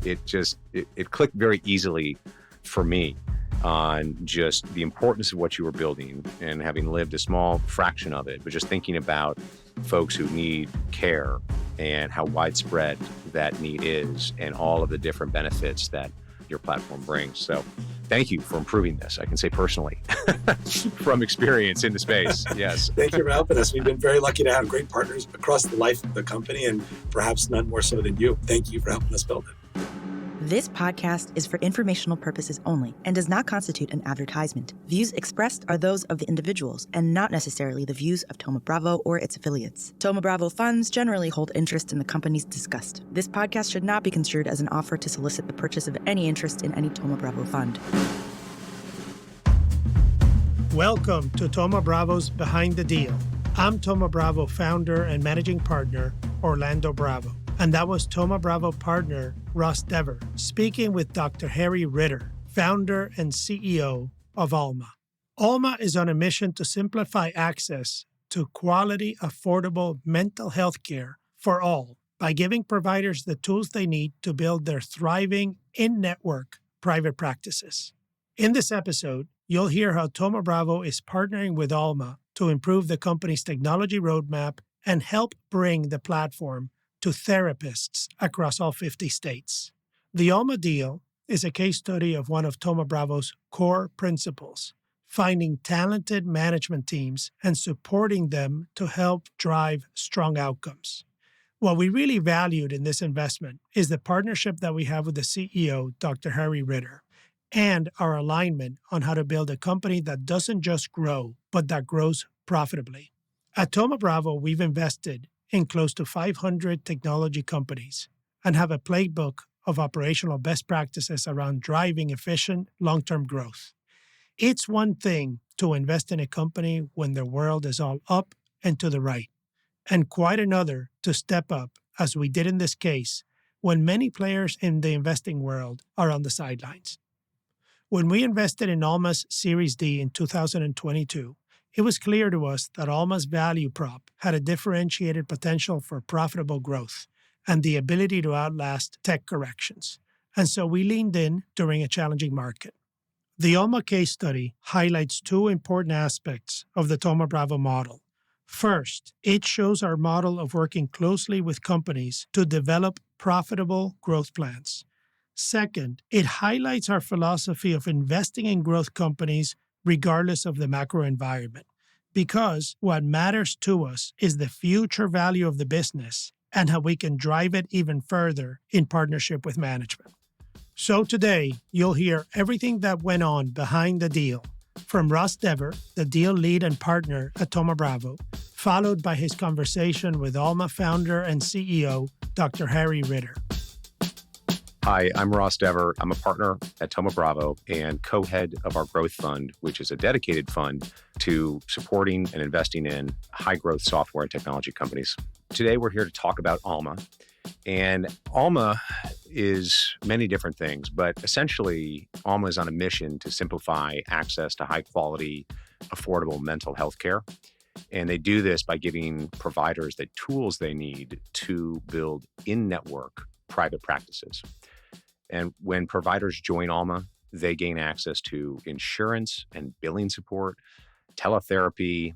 it clicked very easily for me on just the importance of what you were building, and having lived a small fraction of it, but just thinking about folks who need care and how widespread that need is, and all of the different benefits that your platform brings. So thank you for improving this. I can say personally from experience in the space. Yes. Thank you for helping us. We've been very lucky to have great partners across the life of the company, and perhaps none more so than you. Thank you for helping us build it. This podcast is for informational purposes only and does not constitute an advertisement. Views expressed are those of the individuals and not necessarily the views of Thoma Bravo or its affiliates. Thoma Bravo funds generally hold interest in the companies discussed. This podcast should not be construed as an offer to solicit the purchase of any interest in any Thoma Bravo fund. Welcome to Thoma Bravo's Behind the Deal. I'm Thoma Bravo founder and managing partner, Orlando Bravo. And that was Thoma Bravo partner, Ross Devor, speaking with Dr. Harry Ritter, founder and CEO of Alma. Alma is on a mission to simplify access to quality, affordable mental health care for all by giving providers the tools they need to build their thriving in-network private practices. In this episode, you'll hear how Thoma Bravo is partnering with Alma to improve the company's technology roadmap and help bring the platform to therapists across all 50 states. The Alma deal is a case study of one of Thoma Bravo's core principles, finding talented management teams and supporting them to help drive strong outcomes. What we really valued in this investment is the partnership that we have with the CEO, Dr. Harry Ritter, and our alignment on how to build a company that doesn't just grow, but that grows profitably. At Thoma Bravo, we've invested in close to 500 technology companies and have a playbook of operational best practices around driving efficient long-term growth. It's one thing to invest in a company when the world is all up and to the right, and quite another to step up, as we did in this case, when many players in the investing world are on the sidelines. When we invested in Almas Series D in 2022, it was clear to us that Alma's value prop had a differentiated potential for profitable growth and the ability to outlast tech corrections. And so we leaned in during a challenging market. The Alma case study highlights two important aspects of the Thoma Bravo model. First, it shows our model of working closely with companies to develop profitable growth plans. Second, it highlights our philosophy of investing in growth companies regardless of the macro environment, because what matters to us is the future value of the business and how we can drive it even further in partnership with management. So today, you'll hear everything that went on behind the deal from Ross Devor, the deal lead and partner at Thoma Bravo, followed by his conversation with Alma founder and CEO, Dr. Harry Ritter. Hi, I'm Ross Devor. I'm a partner at Thoma Bravo and co-head of our growth fund, which is a dedicated fund to supporting and investing in high-growth software and technology companies. Today, we're here to talk about Alma. And Alma is many different things, but essentially, Alma is on a mission to simplify access to high-quality, affordable mental health care. And they do this by giving providers the tools they need to build in-network private practices. And when providers join Alma, they gain access to insurance and billing support, teletherapy,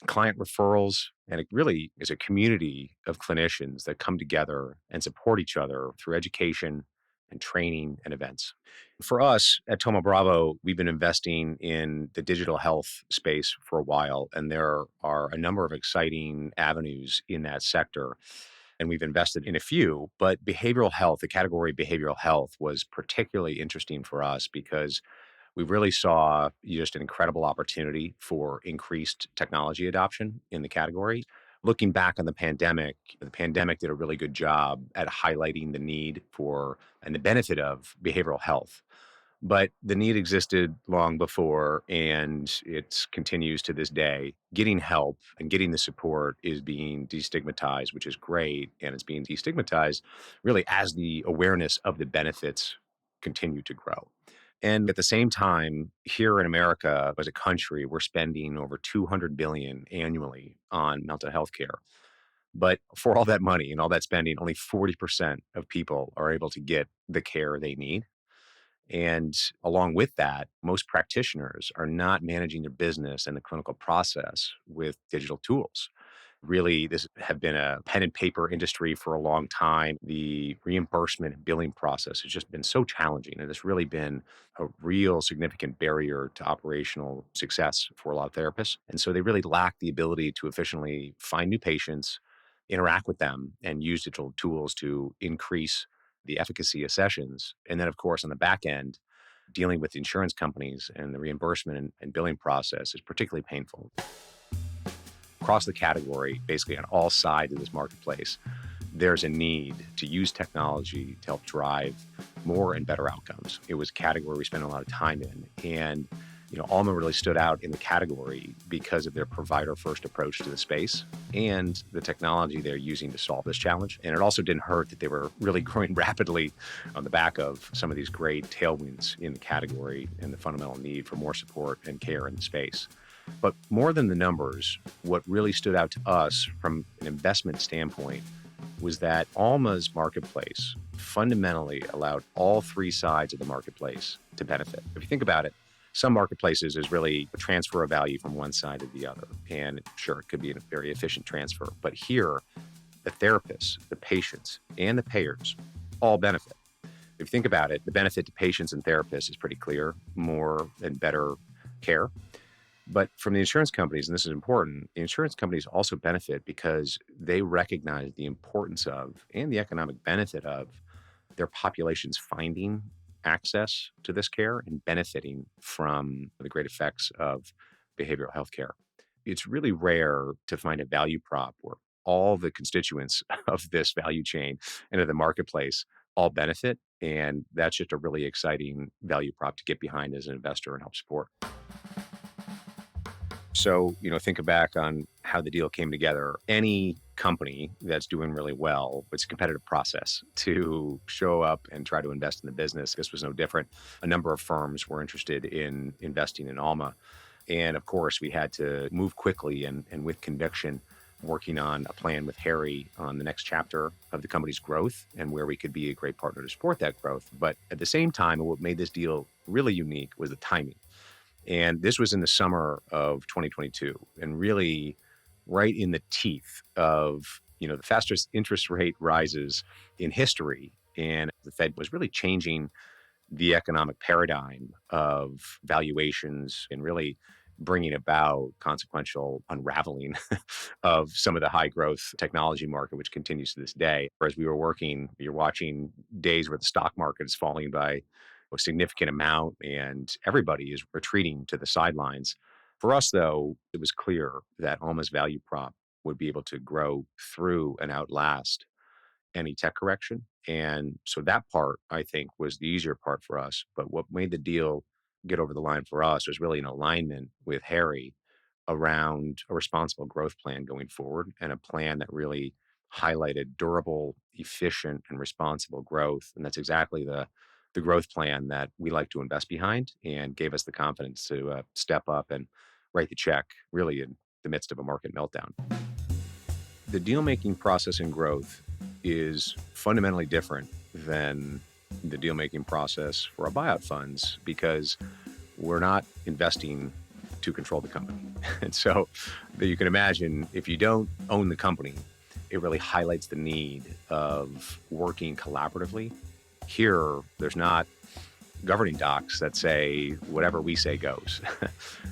client referrals, and it really is a community of clinicians that come together and support each other through education and training and events. For us at Thoma Bravo, we've been investing in the digital health space for a while, and there are a number of exciting avenues in that sector. And we've invested in a few, but behavioral health, the category of behavioral health was particularly interesting for us because we really saw just an incredible opportunity for increased technology adoption in the category. Looking back on the pandemic did a really good job at highlighting the need for and the benefit of behavioral health. But the need existed long before, and it continues to this day. Getting help and getting the support is being destigmatized, which is great. And it's being destigmatized really as the awareness of the benefits continue to grow. And at the same time, here in America, as a country, we're spending over $200 billion annually on mental health care. But for all that money and all that spending, only 40% of people are able to get the care they need. And along with that, most practitioners are not managing their business and the clinical process with digital tools. Really, this have been a pen and paper industry for a long time. The reimbursement and billing process has just been so challenging. And it's really been a real significant barrier to operational success for a lot of therapists. And so they really lack the ability to efficiently find new patients, interact with them, and use digital tools to increase the efficacy of sessions. And then, of course, on the back end, dealing with insurance companies and the reimbursement and billing process is particularly painful. Across the category, basically on all sides of this marketplace, there's a need to use technology to help drive more and better outcomes. It was a category we spent a lot of time in. And, Alma really stood out in the category because of their provider-first approach to the space and the technology they're using to solve this challenge. And it also didn't hurt that they were really growing rapidly on the back of some of these great tailwinds in the category and the fundamental need for more support and care in the space. But more than the numbers, what really stood out to us from an investment standpoint was that Alma's marketplace fundamentally allowed all three sides of the marketplace to benefit. If you think about it, some marketplaces is really a transfer of value from one side to the other. And sure, it could be a very efficient transfer. But here, the therapists, the patients, and the payers all benefit. If you think about it, the benefit to patients and therapists is pretty clear: more and better care. But from the insurance companies, and this is important, the insurance companies also benefit because they recognize the importance of and the economic benefit of their populations finding access to this care and benefiting from the great effects of behavioral health care. It's really rare to find a value prop where all the constituents of this value chain and of the marketplace all benefit. And that's just a really exciting value prop to get behind as an investor and help support. So, think back on how the deal came together. Any company that's doing really well, it's a competitive process to show up and try to invest in the business. This was no different. A number of firms were interested in investing in Alma. And of course, we had to move quickly and with conviction, working on a plan with Harry on the next chapter of the company's growth and where we could be a great partner to support that growth. But at the same time, what made this deal really unique was the timing. And this was in the summer of 2022, and really right in the teeth of, the fastest interest rate rises in history. And the Fed was really changing the economic paradigm of valuations and really bringing about consequential unraveling of some of the high growth technology market, which continues to this day. Whereas we were working, you're watching days where the stock market is falling by a significant amount and everybody is retreating to the sidelines. For us, though, it was clear that Alma's value prop would be able to grow through and outlast any tech correction. And so that part, I think, was the easier part for us. But what made the deal get over the line for us was really an alignment with Harry around a responsible growth plan going forward and a plan that really highlighted durable, efficient, and responsible growth. And that's exactly the growth plan that we like to invest behind and gave us the confidence to step up and write the check really in the midst of a market meltdown. The deal-making process in growth is fundamentally different than the deal-making process for our buyout funds because we're not investing to control the company. And so you can imagine if you don't own the company, it really highlights the need of working collaboratively. Here, there's not governing docs that say whatever we say goes.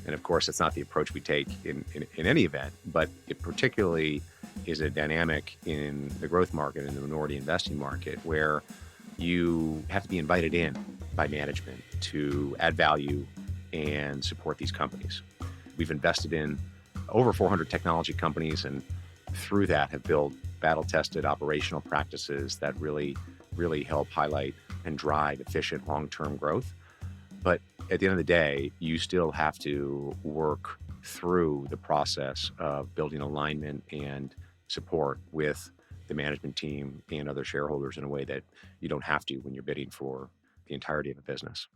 And of course, it's not the approach we take in any event, but it particularly is a dynamic in the growth market and the minority investing market where you have to be invited in by management to add value and support these companies. We've invested in over 400 technology companies and through that have built battle-tested operational practices that really help highlight and drive efficient long-term growth. But at the end of the day, you still have to work through the process of building alignment and support with the management team and other shareholders in a way that you don't have to when you're bidding for the entirety of a business.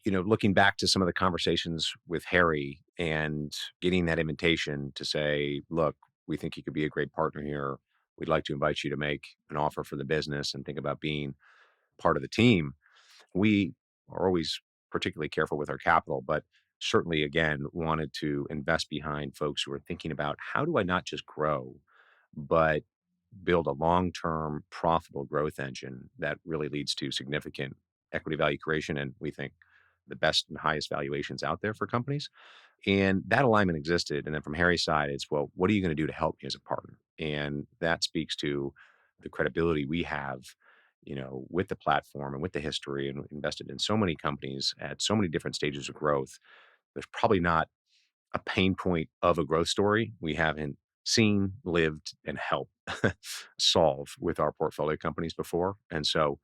Looking back to some of the conversations with Harry and getting that invitation to say, look, we think you could be a great partner here. we'd like to invite you to make an offer for the business and think about being part of the team. We are always particularly careful with our capital, but certainly, again, wanted to invest behind folks who are thinking about how do I not just grow, but build a long-term profitable growth engine that really leads to significant equity value creation. And we think the best and highest valuations out there for companies. And that alignment existed. And then from Harry's side, it's, well, what are you going to do to help me as a partner? And that speaks to the credibility we have, with the platform and with the history, and invested in so many companies at so many different stages of growth. There's probably not a pain point of a growth story we haven't seen, lived, and helped solve with our portfolio companies before. And so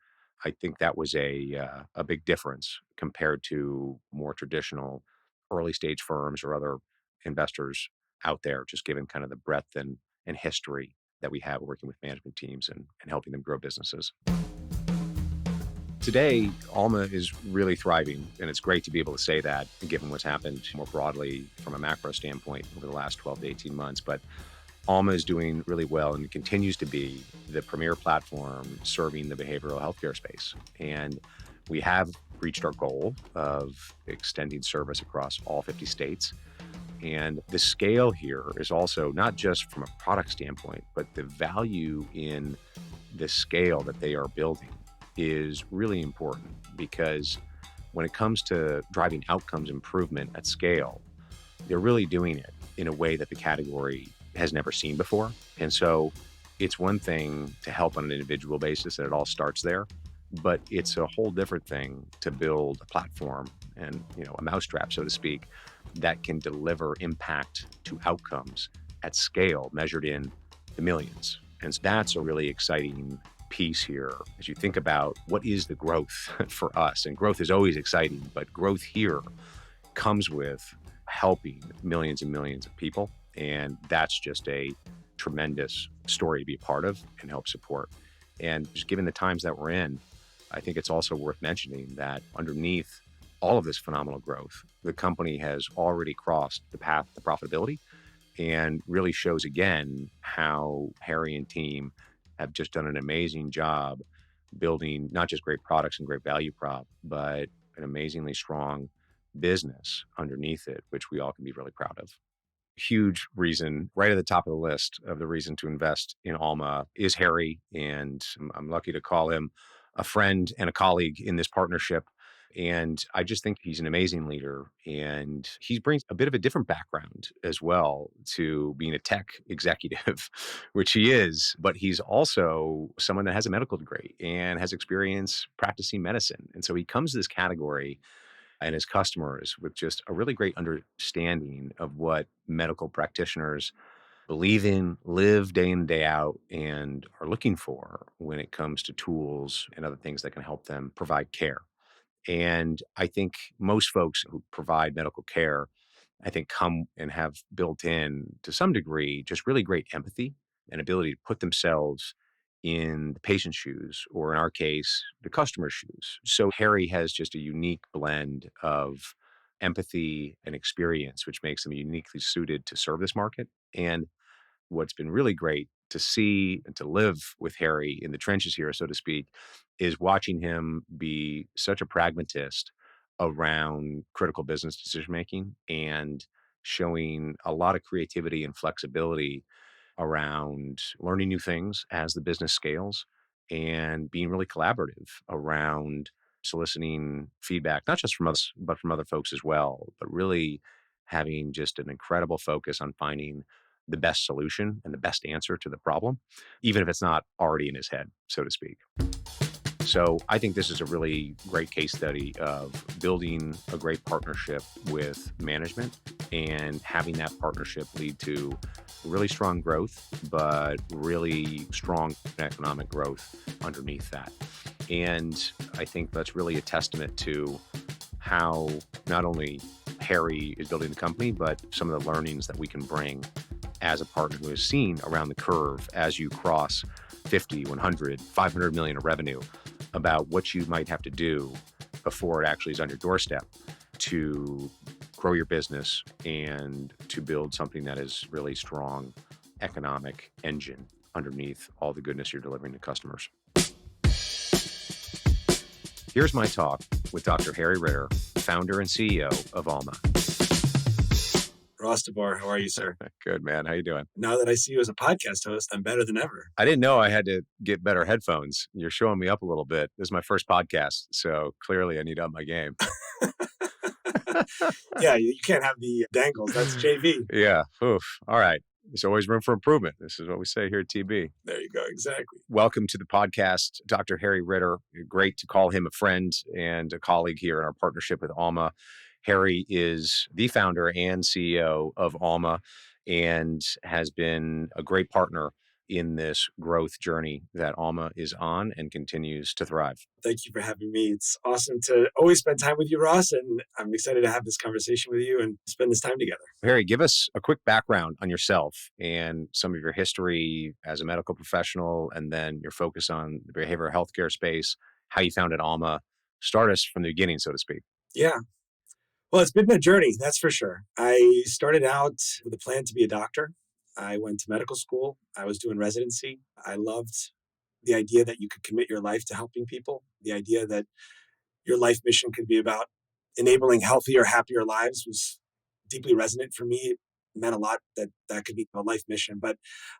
I think that was a big difference compared to more traditional early stage firms or other investors out there, just given kind of the breadth and history that we have working with management teams and helping them grow businesses. Today, Alma is really thriving, and it's great to be able to say that, given what's happened more broadly from a macro standpoint over the last 12 to 18 months. But Alma is doing really well and continues to be the premier platform serving the behavioral healthcare space. And we have reached our goal of extending service across all 50 states. And the scale here is also not just from a product standpoint, but the value in the scale that they are building is really important, because when it comes to driving outcomes improvement at scale, they're really doing it in a way that the category has never seen before. And so it's one thing to help on an individual basis, and it all starts there, but it's a whole different thing to build a platform and, a mousetrap, so to speak, that can deliver impact to outcomes at scale measured in the millions. And that's a really exciting piece here as you think about what is the growth for us. And growth is always exciting, but growth here comes with helping millions and millions of people. And that's just a tremendous story to be a part of and help support. And just given the times that we're in, I think it's also worth mentioning that underneath all of this phenomenal growth, the company has already crossed the path to profitability, and really shows again how Harry and team have just done an amazing job building not just great products and great value prop, but an amazingly strong business underneath it, which we all can be really proud of. Huge reason, right at the top of the list of the reason to invest in Alma, is Harry. And I'm lucky to call him a friend and a colleague in this partnership. And I just think he's an amazing leader, and he brings a bit of a different background as well to being a tech executive, which he is, but he's also someone that has a medical degree and has experience practicing medicine. And so he comes to this category and his customers with just a really great understanding of what medical practitioners believe in, live day in, day out, and are looking for when it comes to tools and other things that can help them provide care. And I think most folks who provide medical care, I think, come and have built in to some degree just really great empathy and ability to put themselves in the patient's shoes, or in our case, the customer's shoes. So Harry has just a unique blend of empathy and experience, which makes him uniquely suited to serve this market. And what's been really great to see and to live with Harry in the trenches here, so to speak, is watching him be such a pragmatist around critical business decision making, and showing a lot of creativity and flexibility around learning new things as the business scales, and being really collaborative around soliciting feedback, not just from us, but from other folks as well, but really having just an incredible focus on finding the best solution and the best answer to the problem, even if it's not already in his head, so to speak. So I think this is a really great case study of building a great partnership with management and having that partnership lead to really strong growth, but really strong economic growth underneath that. And I think that's really a testament to how not only Harry is building the company, but some of the learnings that we can bring as a partner who has seen around the curve as you cross 50, 100, 500 million of revenue, about what you might have to do before it actually is on your doorstep to grow your business and to build something that is really strong economic engine underneath all the goodness you're delivering to customers. Here's my talk with Dr. Harry Ritter, founder and CEO of Alma. Ross Devor, how are you, sir? Good, man. How you doing? Now that I see you as a podcast host, I'm better than ever. I didn't know I had to get better headphones. You're showing me up a little bit. This is my first podcast, so clearly I need to up my game. Yeah, you can't have the dangles. That's JV. Yeah. Oof. All right. There's always room for improvement. This is what we say here at TB. There you go. Exactly. Welcome to the podcast, Dr. Harry Ritter. Great to call him a friend and a colleague here in our partnership with Alma. Harry is the founder and CEO of Alma and has been a great partner in this growth journey that Alma is on and continues to thrive. Thank you for having me. It's awesome to always spend time with you, Ross, and I'm excited to have this conversation with you and spend this time together. Harry, give us a quick background on yourself and some of your history as a medical professional, and then your focus on the behavioral healthcare space, how you founded Alma. Start us from the beginning, so to speak. Yeah. Well, it's been a journey, that's for sure. I started out with a plan to be a doctor. I went to medical school. I was doing residency. I loved the idea that you could commit your life to helping people, the idea that your life mission could be about enabling healthier, happier lives was deeply resonant for me. It meant a lot that that could be a life mission, but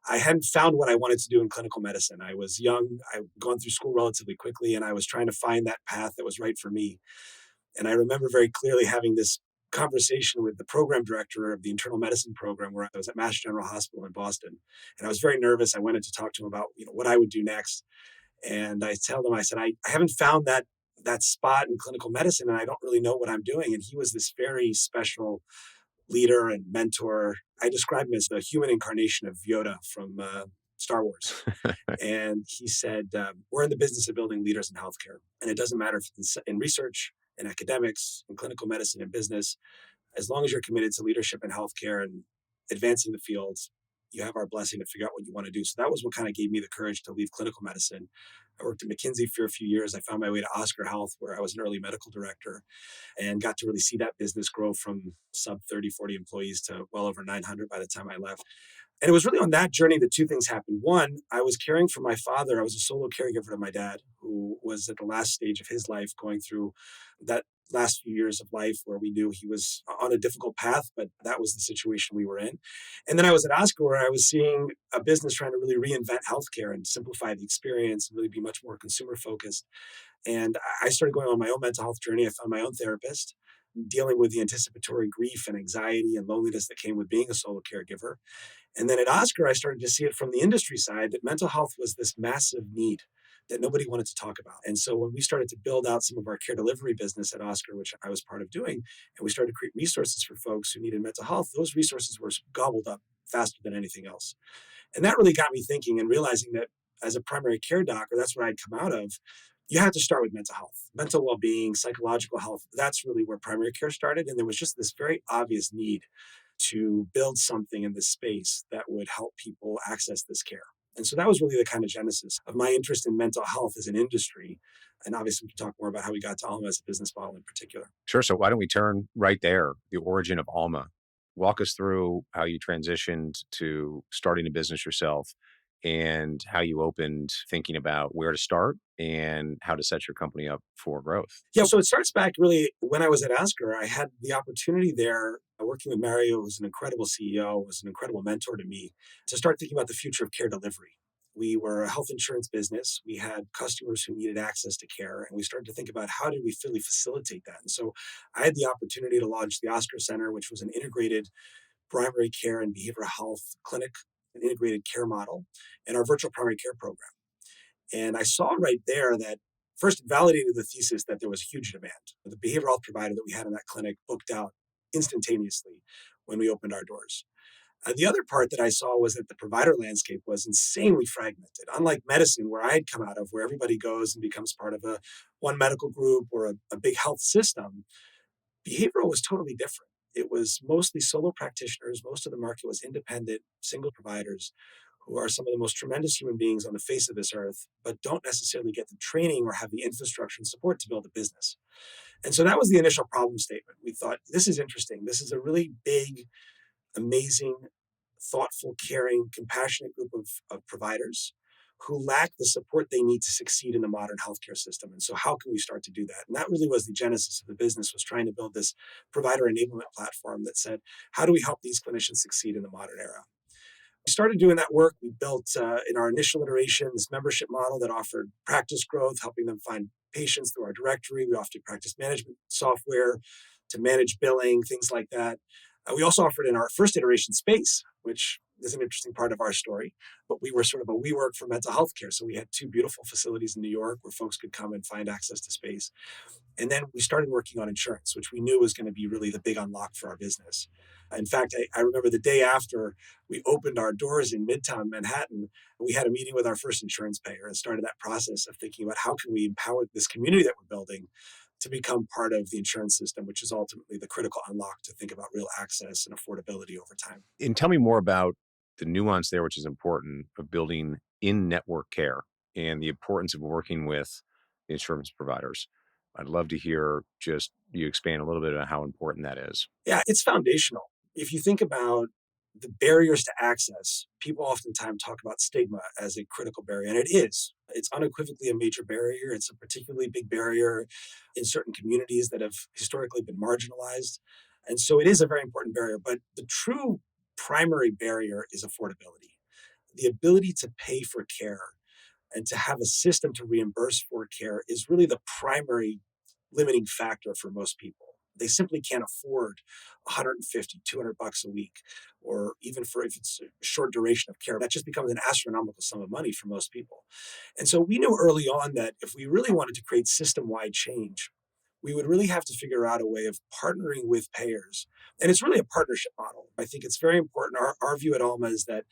I hadn't found what I wanted to do in clinical medicine. I was young. I'd gone through school relatively quickly, and I was trying to find that path that was right for me. And I remember very clearly having this conversation with the program director of the internal medicine program where I was at Mass General Hospital in Boston. And I was very nervous. I wanted to talk to him about what I would do next. And I told him, I said, I haven't found that spot in clinical medicine, and I don't really know what I'm doing. And he was this very special leader and mentor. I describe him as the human incarnation of Yoda from Star Wars. And he said, we're in the business of building leaders in healthcare. And it doesn't matter if it's in research, in academics, in clinical medicine, and business, as long as you're committed to leadership in healthcare and advancing the field, you have our blessing to figure out what you want to do. So that was what kind of gave me the courage to leave clinical medicine. I worked at McKinsey for a few years. I found my way to Oscar Health, where I was an early medical director, and got to really see that business grow from sub 30, 40 employees to well over 900 by the time I left. And it was really on that journey that two things happened. One, I was caring for my father. I was a solo caregiver to my dad, who was at the last stage of his life, going through that last few years of life where we knew he was on a difficult path, but that was the situation we were in. And then I was at Oscar, where I was seeing a business trying to really reinvent healthcare and simplify the experience and really be much more consumer focused. And I started going on my own mental health journey. I found my own therapist, dealing with the anticipatory grief and anxiety and loneliness that came with being a solo caregiver. And then at Oscar, I started to see it from the industry side that mental health was this massive need that nobody wanted to talk about. And so when we started to build out some of our care delivery business at Oscar, which I was part of doing, and we started to create resources for folks who needed mental health, those resources were gobbled up faster than anything else. And that really got me thinking and realizing that as a primary care doctor, that's what I'd come out of. You have to start with mental health, mental well-being, psychological health. That's really where primary care started. And there was just this very obvious need to build something in this space that would help people access this care. And so that was really the kind of genesis of my interest in mental health as an industry. And obviously, we can talk more about how we got to Alma as a business model in particular. Sure. So why don't we turn right there, the origin of Alma. Walk us through how you transitioned to starting a business yourself and how you opened thinking about where to start and how to set your company up for growth. Yeah, so it starts back really when I was at Oscar. I had the opportunity there, working with Mario, who was an incredible CEO, was an incredible mentor to me, to start thinking about the future of care delivery. We were a health insurance business. We had customers who needed access to care, and we started to think about how did we really facilitate that. And so I had the opportunity to launch the Oscar Center, which was an integrated primary care and behavioral health clinic, an integrated care model, and our virtual primary care program. And I saw right there that first validated the thesis that there was huge demand. The behavioral health provider that we had in that clinic booked out instantaneously when we opened our doors. The other part that I saw was that the provider landscape was insanely fragmented. Unlike medicine, where I had come out of, where everybody goes and becomes part of one medical group or a big health system, behavioral was totally different. It was mostly solo practitioners. Most of the market was independent, single providers who are some of the most tremendous human beings on the face of this earth, but don't necessarily get the training or have the infrastructure and support to build a business. And so that was the initial problem statement. We thought, this is interesting. This is a really big, amazing thoughtful, caring, compassionate group of providers who lack the support they need to succeed in the modern healthcare system. And so how can we start to do that? And that really was the genesis of the business, was trying to build this provider enablement platform that said, how do we help these clinicians succeed in the modern era? We started doing that work. We built, in our initial iteration, this membership model that offered practice growth, helping them find patients through our directory. We offered practice management software to manage billing, things like that. We also offered in our first iteration space, which is an interesting part of our story, but we were sort of a WeWork for mental health care. So we had 2 beautiful facilities in New York where folks could come and find access to space. And then we started working on insurance, which we knew was going to be really the big unlock for our business. In fact, I remember the day after we opened our doors in Midtown Manhattan, we had a meeting with our first insurance payer and started that process of thinking about how can we empower this community that we're building to become part of the insurance system, which is ultimately the critical unlock to think about real access and affordability over time. And tell me more about the nuance there, which is important, of building in-network care and the importance of working with the insurance providers. I'd love to hear just you expand a little bit on how important that is. Yeah, it's foundational. If you think about the barriers to access, people oftentimes talk about stigma as a critical barrier, and it is. It's unequivocally a major barrier. It's a particularly big barrier in certain communities that have historically been marginalized. And so it is a very important barrier. But the true primary barrier is affordability. The ability to pay for care and to have a system to reimburse for care is really the primary limiting factor for most people. They simply can't afford 150, 200 bucks a week, or even for if it's a short duration of care, that just becomes an astronomical sum of money for most people. And so we knew early on that if we really wanted to create system-wide change, we would really have to figure out a way of partnering with payers. And it's really a partnership model. I think it's very important. Our view at Alma is that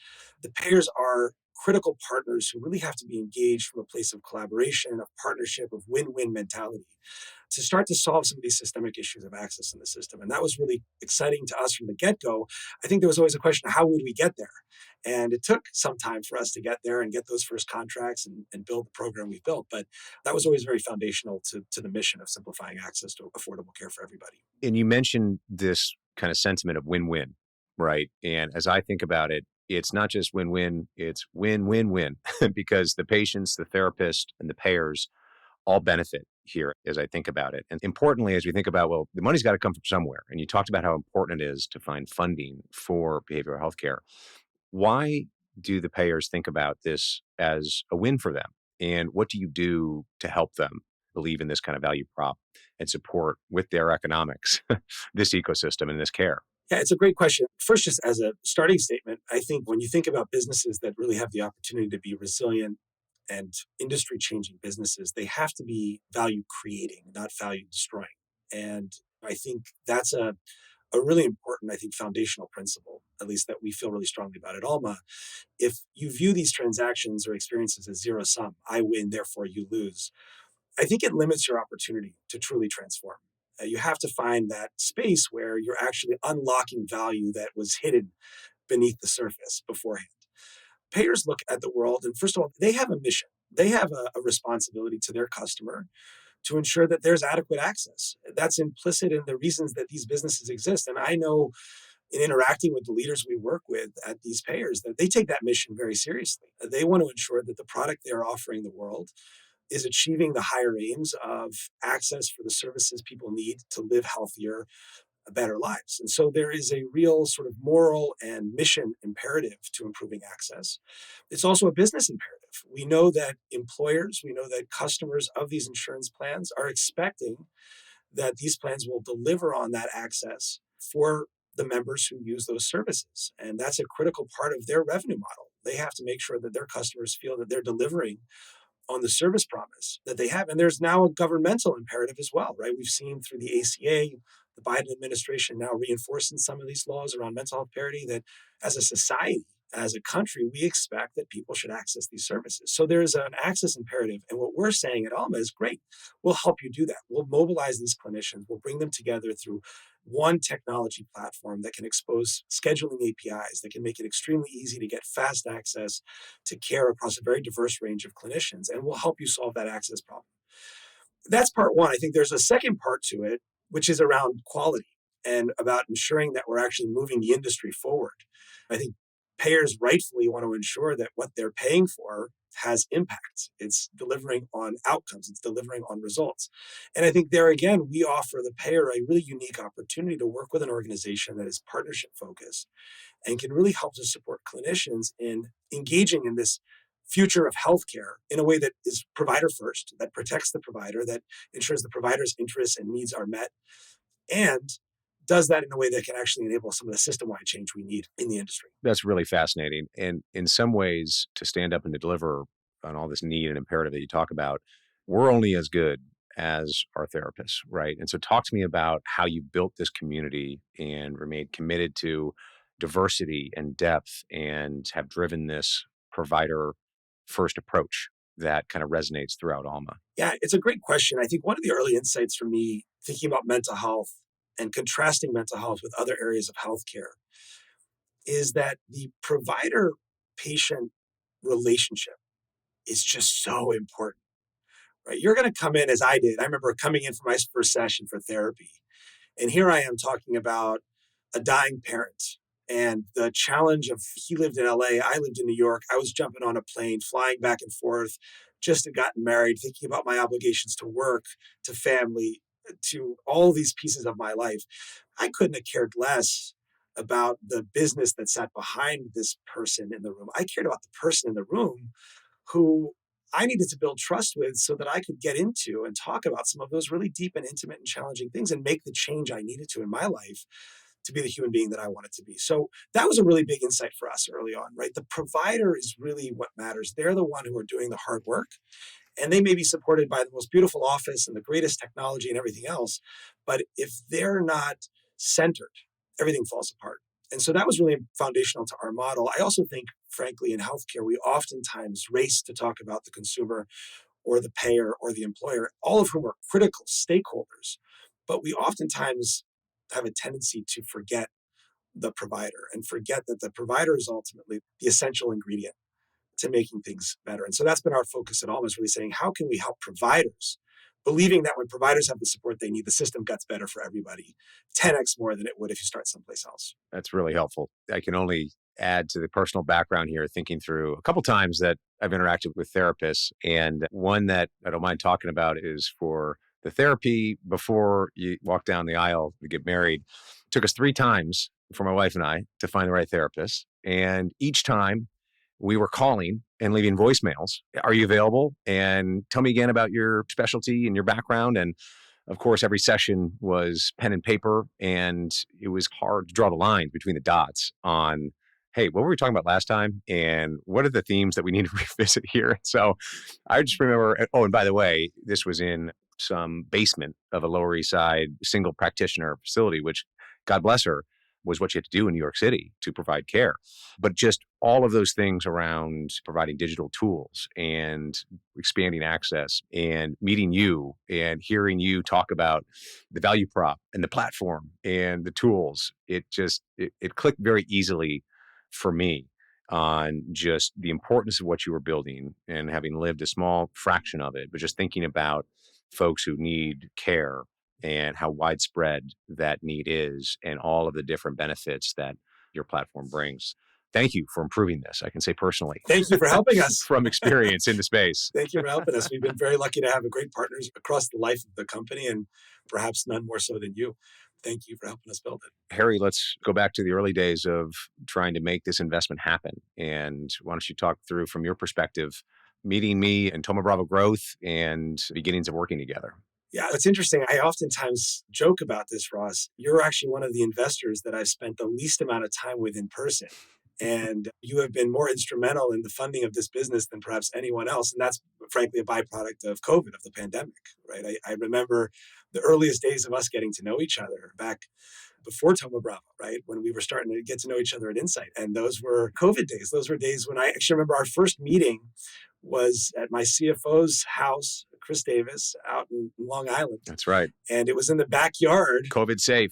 the payers are critical partners who really have to be engaged from a place of collaboration, of partnership, of win-win mentality to start to solve some of these systemic issues of access in the system. And that was really exciting to us from the get-go. I think there was always a question of how would we get there? And it took some time for us to get there and get those first contracts and build the program we've built. But that was always very foundational to the mission of simplifying access to affordable care for everybody. And you mentioned this kind of sentiment of win-win, right? And as I think about it, it's not just win-win, it's win-win-win because the patients, the therapist, and the payers all benefit here as I think about it. And importantly, as we think about, well, the money's got to come from somewhere. And you talked about how important it is to find funding for behavioral health care. Why do the payers think about this as a win for them? And what do you do to help them believe in this kind of value prop and support with their economics, this ecosystem and this care? Yeah, it's a great question. First, just as a starting statement, I think when you think about businesses that really have the opportunity to be resilient and industry changing businesses, they have to be value creating, not value destroying. And I think that's a really important, I think, foundational principle, at least that we feel really strongly about at Alma. If you view these transactions or experiences as zero sum, I win, therefore you lose, I think it limits your opportunity to truly transform. You have to find that space where you're actually unlocking value that was hidden beneath the surface beforehand. Payers look at the world, and first of all, they have a mission. They have a responsibility to their customer to ensure that there's adequate access. That's implicit in the reasons that these businesses exist. And I know in interacting with the leaders we work with at these payers that they take that mission very seriously. They want to ensure that the product they're offering the world is achieving the higher aims of access for the services people need to live healthier, better lives. And so there is a real sort of moral and mission imperative to improving access. It's also a business imperative. We know that employers, we know that customers of these insurance plans are expecting that these plans will deliver on that access for the members who use those services. And that's a critical part of their revenue model. They have to make sure that their customers feel that they're delivering on the service promise that they have. And there's now a governmental imperative as well, right? We've seen through the ACA, the Biden administration now reinforcing some of these laws around mental health parity that as a society, as a country, we expect that people should access these services. So there's an access imperative. And what we're saying at Alma is great. We'll help you do that. We'll mobilize these clinicians. We'll bring them together through one technology platform that can expose scheduling APIs, that can make it extremely easy to get fast access to care across a very diverse range of clinicians. And we'll help you solve that access problem. That's part one. I think there's a second part to it, which is around quality and about ensuring that we're actually moving the industry forward. I think payers rightfully want to ensure that what they're paying for has impact. It's delivering on outcomes. It's delivering on results. And I think there again, we offer the payer a really unique opportunity to work with an organization that is partnership focused and can really help to support clinicians in engaging in this future of healthcare in a way that is provider first, that protects the provider, that ensures the provider's interests and needs are met, and does that in a way that can actually enable some of the system-wide change we need in the industry. That's really fascinating. And in some ways, to stand up and to deliver on all this need and imperative that you talk about, we're only as good as our therapists, right? And so talk to me about how you built this community and remained committed to diversity and depth and have driven this provider first approach that kind of resonates throughout Alma. Yeah, it's a great question. I think one of the early insights for me, thinking about mental health and contrasting mental health with other areas of healthcare, is that the provider-patient relationship is just so important, right? You're going to come in as I did. I remember coming in for my first session for therapy. And here I am talking about a dying parent and the challenge of he lived in LA, I lived in New York. I was jumping on a plane, flying back and forth, just had gotten married, thinking about my obligations to work, to family, to all these pieces of my life. I couldn't have cared less about the business that sat behind this person in the room. I cared about the person in the room who I needed to build trust with so that I could get into and talk about some of those really deep and intimate and challenging things and make the change I needed to in my life to be the human being that I wanted to be. So that was a really big insight for us early on, right? The provider is really what matters. They're the one who are doing the hard work, and they may be supported by the most beautiful office and the greatest technology and everything else. But if they're not centered, everything falls apart. And so that was really foundational to our model. I also think, frankly, in healthcare, we oftentimes race to talk about the consumer or the payer or the employer, all of whom are critical stakeholders. But we oftentimes have a tendency to forget the provider and forget that the provider is ultimately the essential ingredient to making things better. And so that's been our focus at Alma, is really saying, how can we help providers, believing that when providers have the support they need, the system gets better for everybody, 10x more than it would if you start someplace else. That's really helpful. I can only add to the personal background here, thinking through a couple times that I've interacted with therapists. And one that I don't mind talking about is for the therapy before you walk down the aisle to get married. It took us 3 times for my wife and I to find the right therapist. And each time we were calling and leaving voicemails. Are you available? And tell me again about your specialty and your background. And of course, every session was pen and paper, and it was hard to draw the line between the dots on, hey, what were we talking about last time? And what are the themes that we need to revisit here? So I just remember, oh, and by the way, this was in some basement of a Lower East Side single practitioner facility, which, God bless her, was what you had to do in New York City to provide care. But just all of those things around providing digital tools and expanding access and meeting you and hearing you talk about the value prop and the platform and the tools, it clicked very easily for me on just the importance of what you were building and having lived a small fraction of it, but just thinking about folks who need care and how widespread that need is and all of the different benefits that your platform brings. Thank you for improving this. I can say personally. Thank you for helping us. From experience in the space. Thank you for helping us. We've been very lucky to have great partners across the life of the company, and perhaps none more so than you. Thank you for helping us build it. Harry, let's go back to the early days of trying to make this investment happen. And why don't you talk through, from your perspective, meeting me and Thoma Bravo Growth and beginnings of working together? Yeah, it's interesting. I oftentimes joke about this, Ross. You're actually one of the investors that I've spent the least amount of time with in person. And you have been more instrumental in the funding of this business than perhaps anyone else. And that's frankly a byproduct of COVID, of the pandemic, right? I remember the earliest days of us getting to know each other back before Thoma Bravo, right? When we were starting to get to know each other at Insight. And those were COVID days. Those were days when I actually remember our first meeting was at my CFO's house, Chris Davis, out in Long Island. That's right. And it was in the backyard. COVID safe.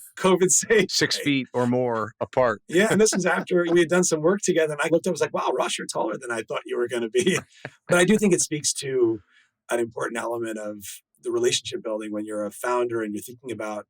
6 feet or more apart. Yeah. And this was after we had done some work together. And I looked up, I was like, wow, Ross, you're taller than I thought you were going to be. But I do think it speaks to an important element of the relationship building when you're a founder and you're thinking about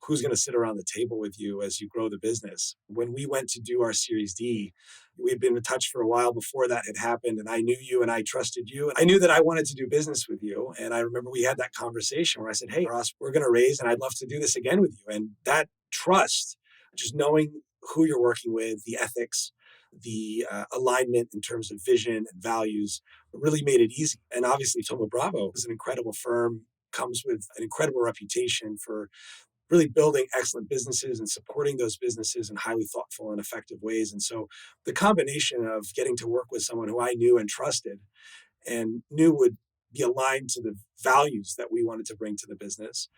who's going to sit around the table with you as you grow the business. When we went to do our Series D, we had been in touch for a while before that had happened, and I knew you and I trusted you. And I knew that I wanted to do business with you. And I remember we had that conversation where I said, hey, Ross, we're going to raise, and I'd love to do this again with you. And that trust, just knowing who you're working with, the ethics, the alignment in terms of vision and values really made it easy. And obviously, Thoma Bravo is an incredible firm, comes with an incredible reputation for really building excellent businesses and supporting those businesses in highly thoughtful and effective ways. And so the combination of getting to work with someone who I knew and trusted and knew would be aligned to the values that we wanted to bring to the business,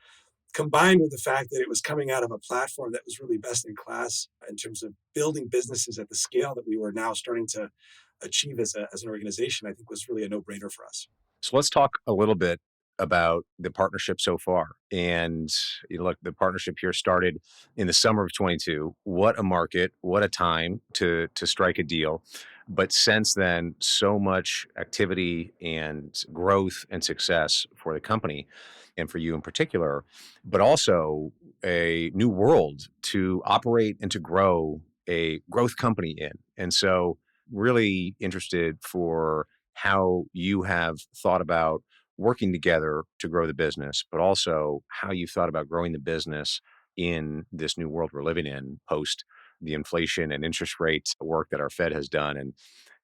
combined with the fact that it was coming out of a platform that was really best in class in terms of building businesses at the scale that we were now starting to achieve as an organization, I think was really a no-brainer for us. So let's talk a little bit about the partnership so far. And look, the partnership here started in the summer of 22. What a market, what a time to strike a deal. But since then, so much activity and growth and success for the company and for you in particular, but also a new world to operate and to grow a growth company in. And so really interested for how you have thought about working together to grow the business, but also how you've thought about growing the business in this new world we're living in post the inflation and interest rate work that our Fed has done and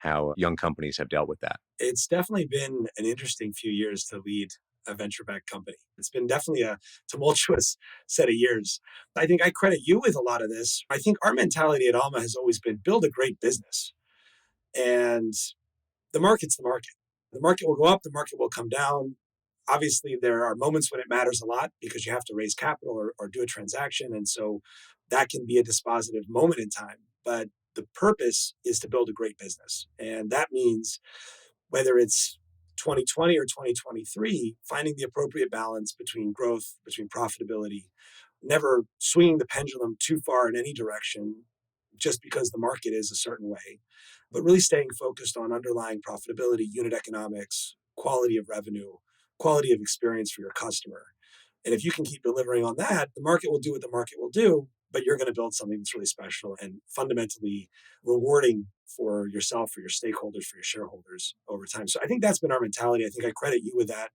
how young companies have dealt with that. It's definitely been an interesting few years to lead a venture-backed company. It's been definitely a tumultuous set of years. I think I credit you with a lot of this. I think our mentality at Alma has always been build a great business. And the market's the market. The market will go up, the market will come down. Obviously, there are moments when it matters a lot because you have to raise capital or do a transaction. And so that can be a dispositive moment in time. But the purpose is to build a great business. And that means whether it's 2020 or 2023, finding the appropriate balance between growth, between profitability, never swinging the pendulum too far in any direction just because the market is a certain way, but really staying focused on underlying profitability, unit economics, quality of revenue, quality of experience for your customer. And if you can keep delivering on that, the market will do what the market will do, but you're going to build something that's really special and fundamentally rewarding for yourself, for your stakeholders, for your shareholders over time. So I think that's been our mentality. I think I credit you with that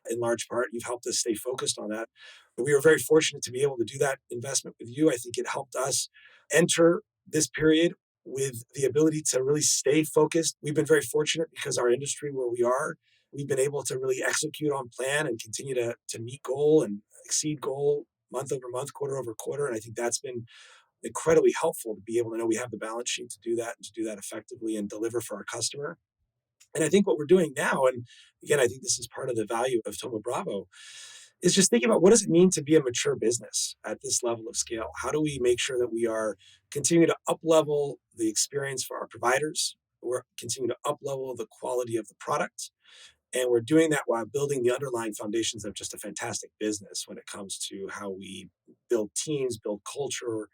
in large part. You've helped us stay focused on that. We were very fortunate to be able to do that investment with you. I think it helped us enter this period with the ability to really stay focused. We've been very fortunate because our industry where we are, we've been able to really execute on plan and continue to meet goal and exceed goal month over month, quarter over quarter. And I think that's been incredibly helpful to be able to know we have the balance sheet to do that and to do that effectively and deliver for our customer. And I think what we're doing now, and again, I think this is part of the value of Thoma Bravo, is just thinking about what does it mean to be a mature business at this level of scale? How do we make sure that we are continuing to up-level the experience for our providers? We're continuing to up-level the quality of the product. And we're doing that while building the underlying foundations of just a fantastic business when it comes to how we build teams, build culture,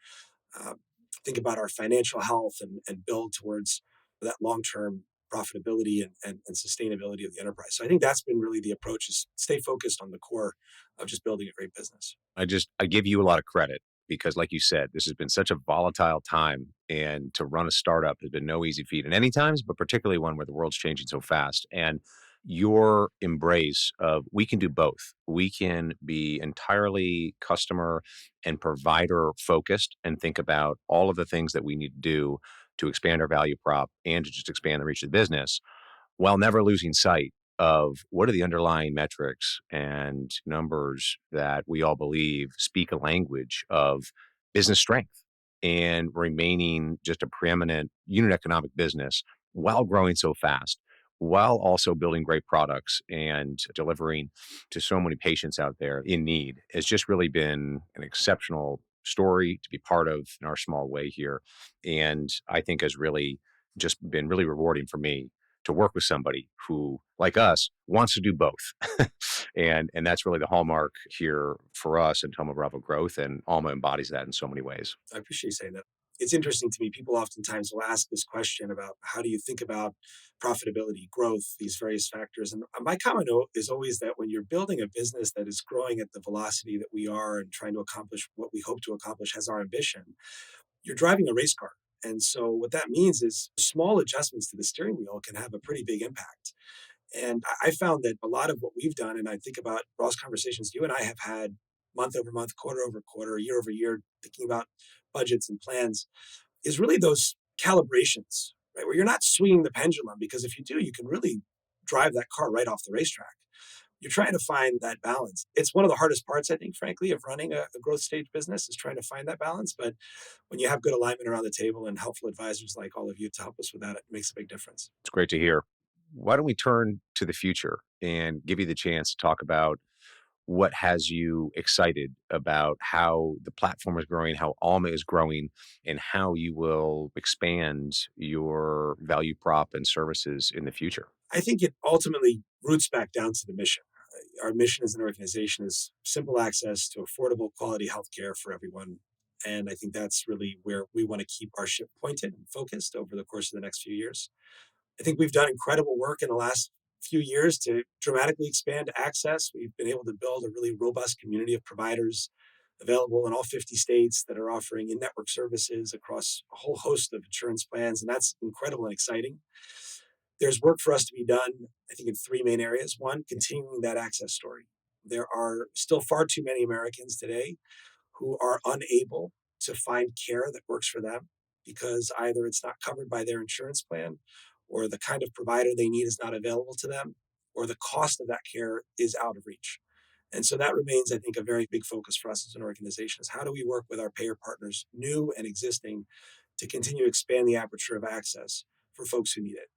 think about our financial health and build towards that long-term profitability and sustainability of the enterprise. So I think that's been really the approach is stay focused on the core of just building a great business. I give you a lot of credit because like you said, this has been such a volatile time and to run a startup has been no easy feat in any times, but particularly one where the world's changing so fast. And your embrace of we can do both. We can be entirely customer and provider focused and think about all of the things that we need to do to expand our value prop and to just expand the reach of the business while never losing sight of what are the underlying metrics and numbers that we all believe speak a language of business strength and remaining just a preeminent unit economic business while growing so fast, while also building great products and delivering to so many patients out there in need. It's just really been an exceptional story to be part of in our small way here. And I think has really just been really rewarding for me to work with somebody who, like us, wants to do both. and that's really the hallmark here for us in Thoma Bravo Growth, and Alma embodies that in so many ways. I appreciate you saying that. It's interesting to me. People oftentimes will ask this question about how do you think about profitability, growth, these various factors. And my comment is always that when you're building a business that is growing at the velocity that we are and trying to accomplish what we hope to accomplish as our ambition, you're driving a race car. And so what that means is small adjustments to the steering wheel can have a pretty big impact. And I found that a lot of what we've done, and I think about Ross conversations you and I have had month over month, quarter over quarter, year over year, thinking about budgets and plans, is really those calibrations, right? Where you're not swinging the pendulum, because if you do, you can really drive that car right off the racetrack. You're trying to find that balance. It's one of the hardest parts, I think, frankly, of running a growth stage business is trying to find that balance. But when you have good alignment around the table and helpful advisors like all of you to help us with that, it makes a big difference. It's great to hear. Why don't we turn to the future and give you the chance to talk about what has you excited about how the platform is growing, how Alma is growing, and how you will expand your value prop and services in the future? I think it ultimately roots back down to the mission. Our mission as an organization is simple access to affordable quality healthcare for everyone. And I think that's really where we want to keep our ship pointed and focused over the course of the next few years. I think we've done incredible work in the last few years to dramatically expand access. We've been able to build a really robust community of providers available in all 50 states that are offering in-network services across a whole host of insurance plans. And that's incredible and exciting. There's work for us to be done, I think, in three main areas. One, continuing that access story. There are still far too many Americans today who are unable to find care that works for them because either it's not covered by their insurance plan, or the kind of provider they need is not available to them, or the cost of that care is out of reach. And so that remains, I think, a very big focus for us as an organization is how do we work with our payer partners, new and existing, to continue to expand the aperture of access for folks who need it.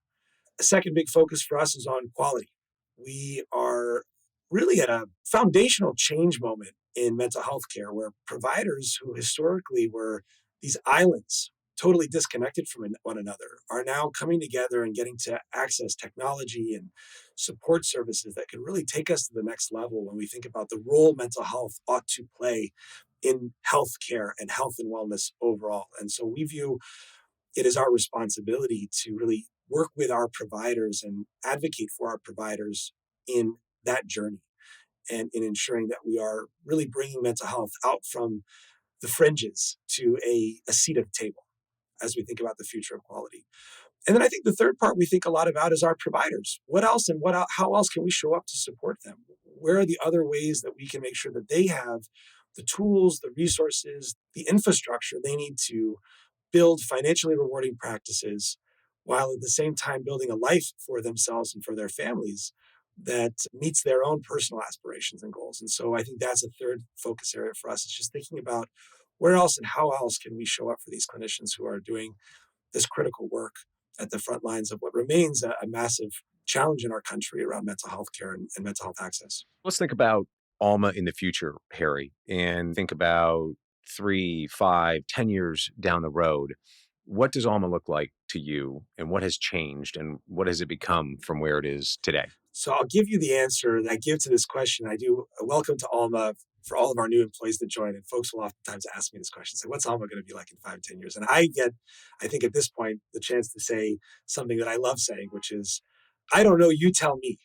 A second big focus for us is on quality. We are really at a foundational change moment in mental health care where providers who historically were these islands, totally disconnected from one another, are now coming together and getting to access technology and support services that can really take us to the next level when we think about the role mental health ought to play in healthcare and health and wellness overall. And so we view it as our responsibility to really work with our providers and advocate for our providers in that journey and in ensuring that we are really bringing mental health out from the fringes to a seat at the table as we think about the future of quality. And then I think the third part we think a lot about is our providers. What else and how else can we show up to support them? Where are the other ways that we can make sure that they have the tools, the resources, the infrastructure they need to build financially rewarding practices while at the same time building a life for themselves and for their families that meets their own personal aspirations and goals. And so I think that's a third focus area for us. It's just thinking about where else and how else can we show up for these clinicians who are doing this critical work at the front lines of what remains a massive challenge in our country around mental health care and mental health access. Let's think about Alma in the future, Harry, and think about 3, 5, 10 years down the road. What does Alma look like to you, and what has changed, and what has it become from where it is today? So I'll give you the answer that I give to this question. I do a welcome to Alma for all of our new employees that join, and folks will oftentimes ask me this question, say, what's Alma going to be like in 5, 10 years? And I get, I think at this point, the chance to say something that I love saying, which is, I don't know, you tell me,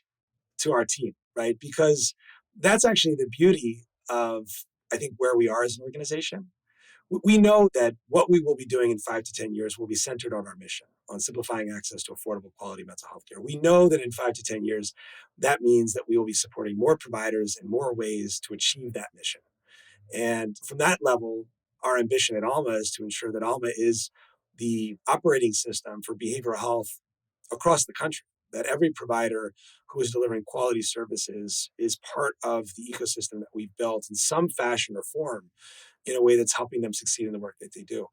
to our team, right? Because that's actually the beauty of, I think, where we are as an organization. We know that what we will be doing in 5 to 10 years will be centered on our mission, on simplifying access to affordable quality mental health care. We know that in 5 to 10 years, that means that we will be supporting more providers in more ways to achieve that mission. And from that level, our ambition at Alma is to ensure that Alma is the operating system for behavioral health across the country, that every provider who is delivering quality services is part of the ecosystem that we've built in some fashion or form in a way that's helping them succeed in the work that they do.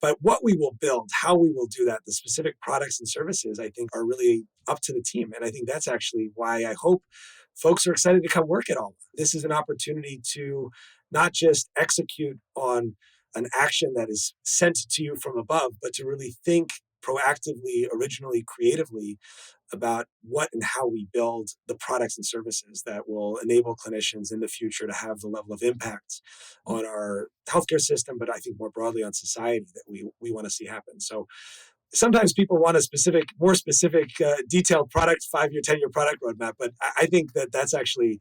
But what we will build, how we will do that, the specific products and services, I think are really up to the team. And I think that's actually why I hope folks are excited to come work at Alma. This is an opportunity to not just execute on an action that is sent to you from above, but to really think proactively, originally, creatively about what and how we build the products and services that will enable clinicians in the future to have the level of impact on our healthcare system, but I think more broadly on society that we want to see happen. So sometimes people want a more specific, detailed product, 5-year, 10-year product roadmap. But I think that that's actually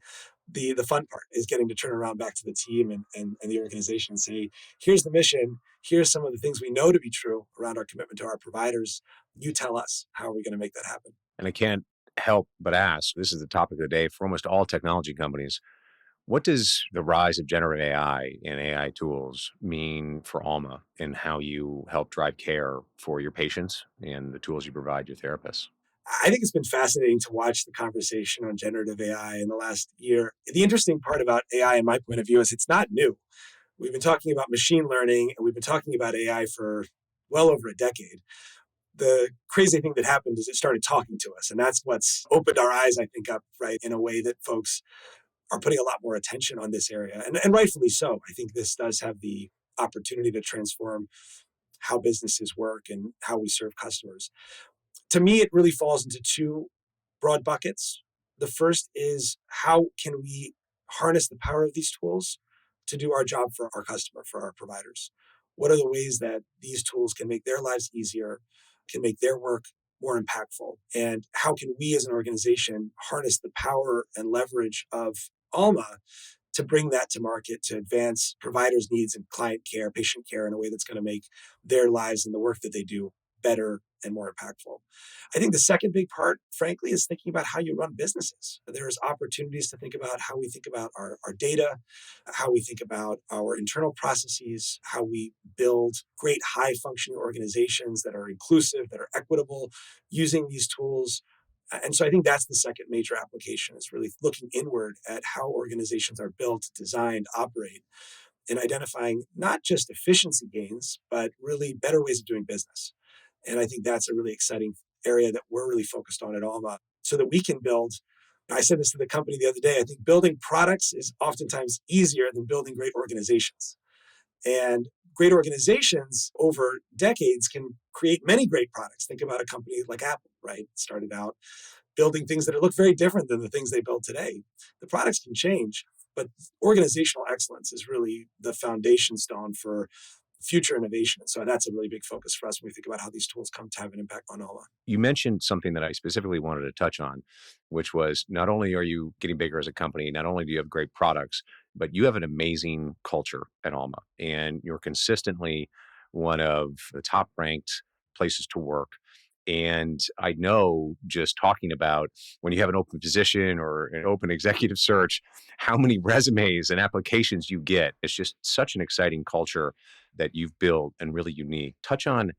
the fun part, is getting to turn around back to the team and the organization and say, here's the mission. Here's some of the things we know to be true around our commitment to our providers. You tell us, how are we going to make that happen? And I can't help but ask, this is the topic of the day for almost all technology companies. What does the rise of generative AI and AI tools mean for Alma and how you help drive care for your patients and the tools you provide your therapists? I think it's been fascinating to watch the conversation on generative AI in the last year. The interesting part about AI, in my point of view, is it's not new. We've been talking about machine learning and we've been talking about AI for well over a decade. The crazy thing that happened is it started talking to us. And that's what's opened our eyes, I think, up, right, in a way that folks are putting a lot more attention on this area. And rightfully so. I think this does have the opportunity to transform how businesses work and how we serve customers. To me, it really falls into two broad buckets. The first is, how can we harness the power of these tools to do our job for our customer, for our providers? What are the ways that these tools can make their lives easier, can make their work more impactful? And how can we as an organization harness the power and leverage of Alma to bring that to market, to advance providers' needs and client care, patient care in a way that's going to make their lives and the work that they do better and more impactful? I think the second big part, frankly, is thinking about how you run businesses. There's opportunities to think about how we think about our data, how we think about our internal processes, how we build great high functioning organizations that are inclusive, that are equitable, using these tools. And so I think that's the second major application, is really looking inward at how organizations are built, designed, operate, and identifying not just efficiency gains, but really better ways of doing business. And I think that's a really exciting area that we're really focused on at Alma, so that we can build. I said this to the company the other day. I think building products is oftentimes easier than building great organizations. And great organizations over decades can create many great products. Think about a company like Apple, right? It started out building things that look very different than the things they build today. The products can change, but organizational excellence is really the foundation stone for future innovation. And so that's a really big focus for us when we think about how these tools come to have an impact on Alma. You mentioned something that I specifically wanted to touch on, which was, not only are you getting bigger as a company, not only do you have great products, but you have an amazing culture at Alma, and you're consistently one of the top ranked places to work. And I know, just talking about when you have an open position or an open executive search, how many resumes and applications you get. It's just such an exciting culture that you've built and really unique. Touch on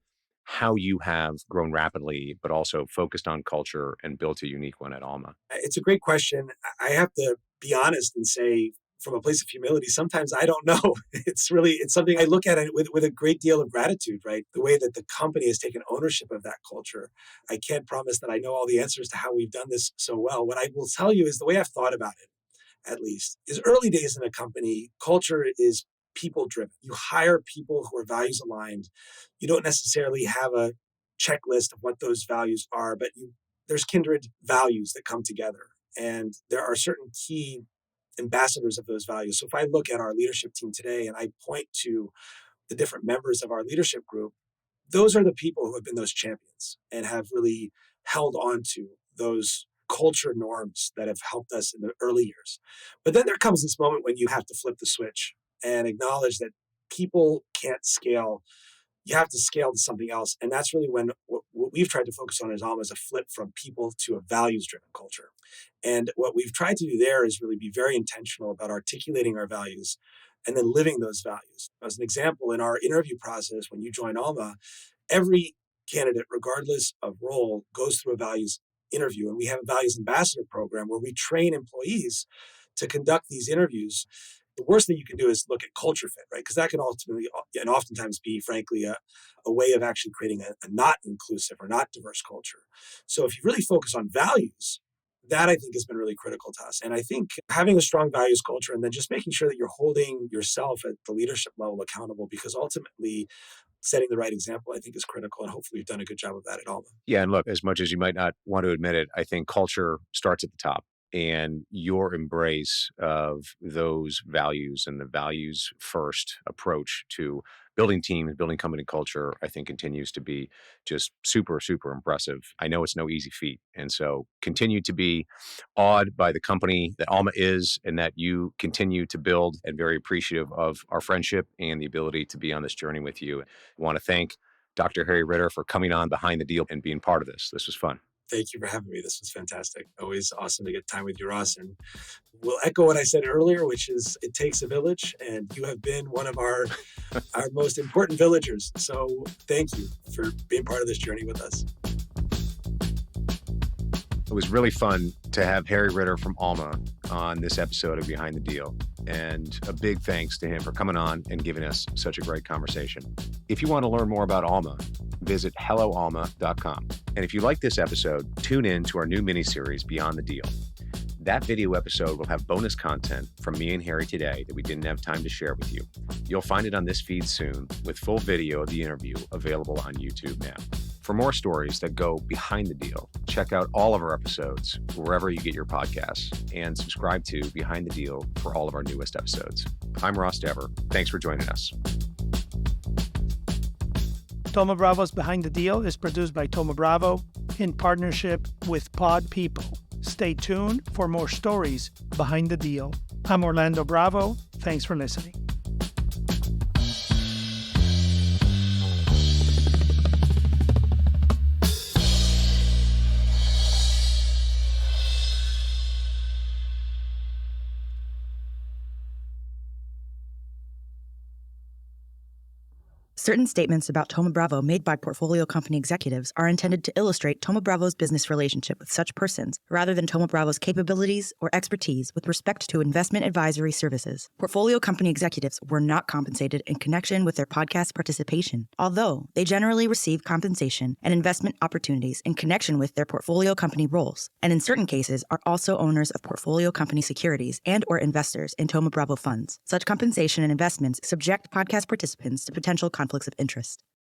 how you have grown rapidly, but also focused on culture and built a unique one at Alma. It's a great question. I have to be honest and say, from a place of humility, sometimes I don't know. It's something I look at it with a great deal of gratitude, right? The way that the company has taken ownership of that culture. I can't promise that I know all the answers to how we've done this so well. What I will tell you is the way I've thought about it, at least, is early days in a company, culture is people driven. You hire people who are values aligned. You don't necessarily have a checklist of what those values are, but there's kindred values that come together. And there are certain key ambassadors of those values. So if I look at our leadership team today and I point to the different members of our leadership group, those are the people who have been those champions and have really held on to those culture norms that have helped us in the early years. But then there comes this moment when you have to flip the switch and acknowledge that people can't scale. You have to scale to something else. And that's really when what we've tried to focus on as Alma is a flip from people to a values-driven culture. And what we've tried to do there is really be very intentional about articulating our values and then living those values. As an example, in our interview process, when you join Alma, every candidate, regardless of role, goes through a values interview. And we have a values ambassador program where we train employees to conduct these interviews. The worst thing you can do is look at culture fit, right? Because that can ultimately and oftentimes be, frankly, a way of actually creating a not inclusive or not diverse culture. So if you really focus on values, that I think has been really critical to us. And I think having a strong values culture and then just making sure that you're holding yourself at the leadership level accountable, because ultimately setting the right example, I think, is critical. And hopefully we've done a good job of that at Alma. Yeah. And look, as much as you might not want to admit it, I think culture starts at the top. And your embrace of those values and the values first approach to building teams, building company culture, I think continues to be just super, super impressive. I know it's no easy feat. And so continue to be awed by the company that Alma is and that you continue to build, and very appreciative of our friendship and the ability to be on this journey with you. I want to thank Dr. Harry Ritter for coming on Behind the Deal and being part of this. This was fun. Thank you for having me. This was fantastic. Always awesome to get time with you, Ross. And we'll echo what I said earlier, which is it takes a village, and you have been one of our most important villagers. So thank you for being part of this journey with us. It was really fun to have Harry Ritter from Alma on this episode of Behind the Deal. And a big thanks to him for coming on and giving us such a great conversation. If you want to learn more about Alma, visit helloalma.com. And if you like this episode, tune in to our new miniseries, Beyond the Deal. That video episode will have bonus content from me and Harry today that we didn't have time to share with you. You'll find it on this feed soon, with full video of the interview available on YouTube now. For more stories that go behind the deal, check out all of our episodes wherever you get your podcasts, and subscribe to Behind the Deal for all of our newest episodes. I'm Ross Devor. Thanks for joining us. Thoma Bravo's Behind the Deal is produced by Thoma Bravo in partnership with Pod People. Stay tuned for more stories behind the deal. I'm Orlando Bravo. Thanks for listening. Certain statements about Thoma Bravo made by portfolio company executives are intended to illustrate Thoma Bravo's business relationship with such persons, rather than Thoma Bravo's capabilities or expertise with respect to investment advisory services. Portfolio company executives were not compensated in connection with their podcast participation, although they generally receive compensation and investment opportunities in connection with their portfolio company roles, and in certain cases are also owners of portfolio company securities and/or investors in Thoma Bravo funds. Such compensation and investments subject podcast participants to potential conflicts of interest.